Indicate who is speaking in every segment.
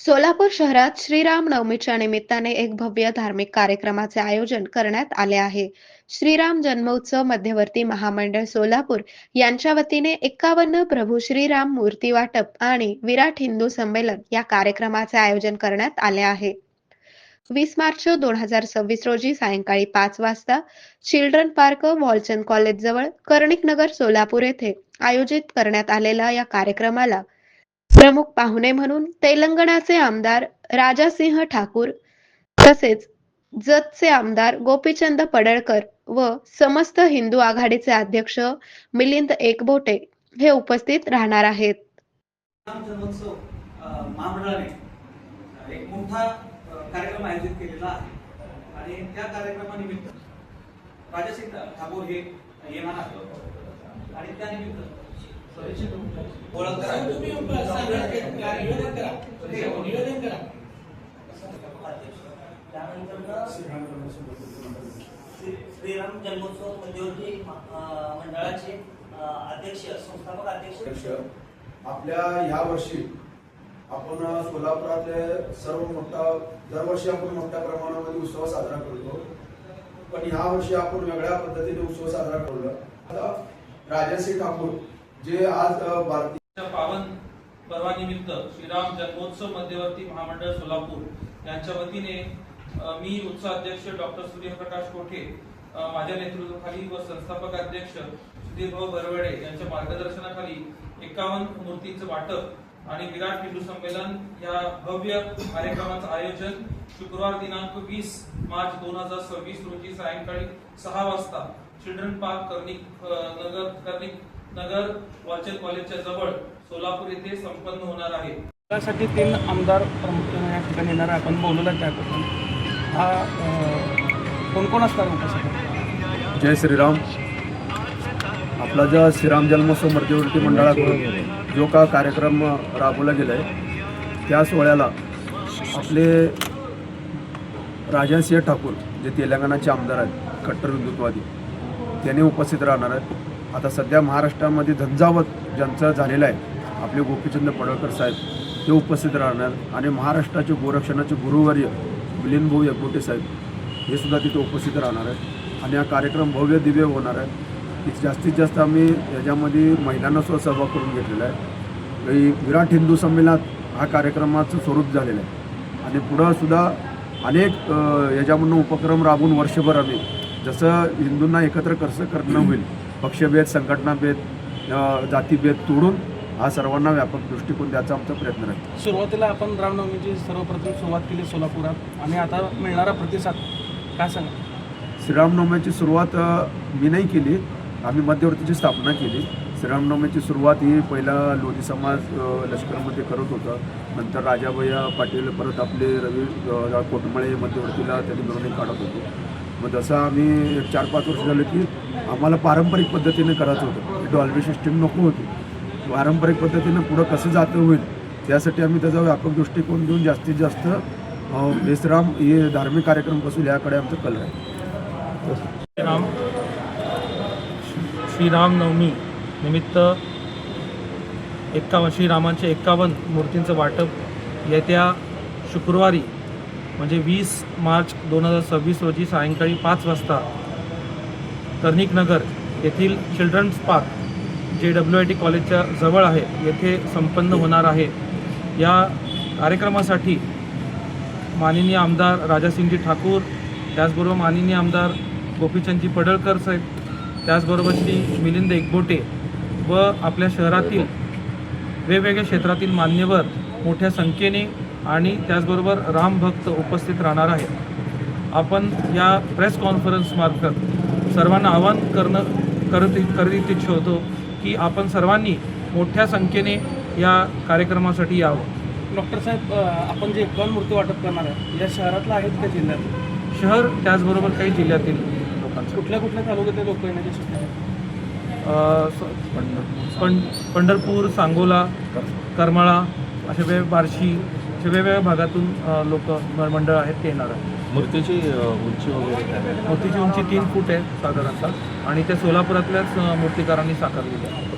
Speaker 1: सोलापूर शहरात श्रीराम नवमीच्या निमित्ताने एक भव्य धार्मिक कार्यक्रमाचे आयोजन करण्यात आले आहे. श्रीराम जन्मोत्सव मध्यवर्ती महामंडळ सोलापूर यांच्या वतीने 51 प्रभू श्रीराम मूर्ती वाटप आणि विराट हिंदू संमेलन या कार्यक्रमाचे आयोजन करण्यात आले आहे. 20 मार्च 2026 रोजी सायंकाळी 5 वाजता चिल्ड्रन पार्क वॉलचंद कॉलेज जवळ कर्णिक नगर सोलापूर येथे आयोजित करण्यात आलेल्या या कार्यक्रमाला प्रमुख पाहुणे म्हणून तेलंगणाचे आमदार राजासिंह ठाकूर तसेच जतचे आमदार गोपीचंद पडळकर व समस्त हिंदू आघाडीचे अध्यक्ष मिलिंद एकबोटे हे उपस्थित राहणार आहेत.
Speaker 2: राम जन्मोत्सव महामंडळाने एक मोठा कार्यक्रम आयोजित केलेला आहे आणि त्या कार्यक्रमानिमित्त राजासिंह ठाकूर हे येणार आहेत आणि त्यानिमित्त
Speaker 3: श्रीराम जन्मोत्सव मध्यवर्ती मंडळाचे अध्यक्ष संस्थापक अध्यक्ष
Speaker 4: आपल्या ह्या वर्षी आपण सोलापुरातले सर्व मोठा दरवर्षी आपण मोठ्या प्रमाणामध्ये उत्सव साजरा करतो, पण ह्या वर्षी आपण वेगळ्या पद्धतीने उत्सव साजरा करलो. आता राजासिंह ठाकूर जे आज भारतीय
Speaker 2: पावन पर्वानिमित्त श्रीराम जन्मोत्सव मध्यवर्ती महामंडळ सोलापूर यांच्या वतीने मी उत्सवाध्यक्ष डॉक्टर सूर्यप्रकाश कोठे माझ्या नेतृत्वाखाली व संस्थापक अध्यक्ष सुधीरभाऊ बरवडे यांच्या मार्गदर्शनाखाली 51 मूर्तींचं वाटप आणि विराट हिंदू संमेलन या भव्य कार्यक्रमाचं आयोजन शुक्रवार दिनांक 20 मार्च 2026 रोजी सायंकाळी 6 वाजता चिल्ड्रन पार्क कर्णिक नगर वॉलचंद कॉलेजच्या जवळ सोलापूर येथे संपन्न होणार आहे.
Speaker 5: त्यासाठी 3 आमदार प्रामुख्याने या ठिकाणी येणार आपण बोलवलं त्याबद्दल हा कोण कोण असणार उपस्थित?
Speaker 4: जय श्रीराम. आपला जो श्रीराम जन्मोत्सव मध्यवर्ती मंडळाकडून जो का कार्यक्रम राबवला गेला आहे त्या सोहळ्याला आपले राजासिंह ठाकूर जे तेलंगणाचे आमदार आहेत, कट्टर हिंदुत्ववादी, त्यांनी उपस्थित राहणार आहेत. आता सध्या महाराष्ट्रामध्ये झंझावत ज्यांचं झालेलं आहे आपले गोपीचंद पडळकर साहेब ते उपस्थित राहणार आणि महाराष्ट्राचे गोरक्षणाचे गुरुवर्य मिलिंद एकबोटे साहेब हे सुद्धा तिथे उपस्थित राहणार आहेत आणि हा कार्यक्रम भव्य दिव्य होणार आहे. जास्तीत जास्त आम्ही याच्यामध्ये महिलांना सुद्धा सहभाग करून घेतलेला आहे. विराट हिंदू संमेलनात हा कार्यक्रमाचं स्वरूप झालेलं आहे आणि पुढं सुद्धा अनेक याच्यामधून उपक्रम राबवून वर्षभर आम्ही जसं हिंदूंना एकत्र कसं करणं होईल, पक्षभेद, संघटनाभेद, जातीभेद तोडून हा सर्वांना व्यापक दृष्टिकोन द्यायचा आमचा प्रयत्न आहे.
Speaker 5: सुरुवातीला आपण रामनवमीची सर्वप्रथम सुरुवात केली सोलापुरात आणि आता मिळणारा प्रतिसाद काय सांगा?
Speaker 4: श्रीरामनवमीची सुरुवात मी नाही केली, आम्ही मध्यवर्तीची स्थापना केली. श्रीरामनवमीची सुरुवात ही पहिला लोधी समाज लष्करमध्ये करत होता, नंतर राजाभैया पाटील, परत आपले रवी कोटमळे मध्यवर्तीला त्यांनी मिरवणूक काढत होतो. मग जसं आम्ही 4-5 वर्ष झालं की आम्हाला पारंपरिक पद्धतीने करायचं होतं, डॉल्बी सिस्टीम नको होती. पारंपरिक पद्धतीनं पुढं कसं जातं होईल त्यासाठी आम्ही त्याचा व्यापक दृष्टिकोन देऊन जास्तीत जास्त बेसराम हे धार्मिक कार्यक्रम कसं याकडे आमचं कल आहे.
Speaker 5: श्रीराम नवमी निमित्त श्रीरामांच्या 51 मूर्तींचं वाटप येत्या शुक्रवारी म्हणजे 20 मार्च 2026 रोजी सायंकाळी 5 वाजता कर्णिक नगर येथील चिल्ड्रन्स पार्क जे WIT कॉलेजच्या जवळ आहे येथे संपन्न होणार आहे. या कार्यक्रमासाठी माननीय आमदार राजासिंहजी ठाकूर, त्याचबरोबर माननीय आमदार गोपीचंदजी पडळकर साहेब, त्याचबरोबर श्री मिलिंद एकबोटे व आपल्या शहरातील वेगवेगळ्या क्षेत्रातील मान्यवर मोठ्या संख्येने आणि त्याचबरोबर रामभक्त उपस्थित राहणार आहेत. आपण या प्रेस कॉन्फरन्समार्फत सर्वांना आवाहन करीत इच्छितो की आपण सर्वांनी मोठ्या संख्येने या कार्यक्रमासाठी यावं.
Speaker 6: डॉक्टर साहेब, आपण जे 51 मूर्ती वाटप करणार आहे या शहरातला आहेत का जिल्ह्यात?
Speaker 5: शहर त्याचबरोबर काही जिल्ह्यातील लोकांचं.
Speaker 6: कुठल्या तालुक्यातील लोक येण्याची शक्यता आहे?
Speaker 5: पंढरपूर, सांगोला, करमाळा अशा बार्शी अशा वेगवेगळ्या भागातून लोक मंडळ आहेत ते येणार आहे.
Speaker 7: मूर्तीची उंची वगैरे?
Speaker 5: मूर्तीची उंची 3 फूट आहे साधारणतः आणि त्या सोलापुरातल्याच मूर्तिकारांनी साकारलेली आहे.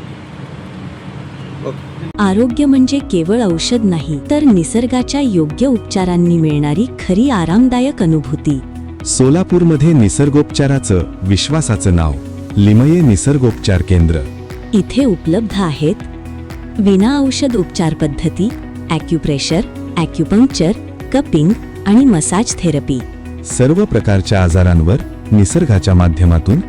Speaker 8: आरोग्य म्हणजे केवळ औषध नाही, तर निसर्गाच्या योग्य उपचारांनी मिळणारी खरी आरामदायक अनुभूती.
Speaker 9: सोलापूरमध्ये निसर्गोपचाराचं विश्वासाचं नाव लिमये निसर्गोपचार केंद्र.
Speaker 8: इथे उपलब्ध आहेत विना औषध उपचार पद्धती, ॲक्युप्रेशर, ॲक्युपंक्चर, कपिंग आणि मसाज थेरपी.
Speaker 9: सर्व प्रकारच्या आजारांवर निसर्गाच्या माध्यमातून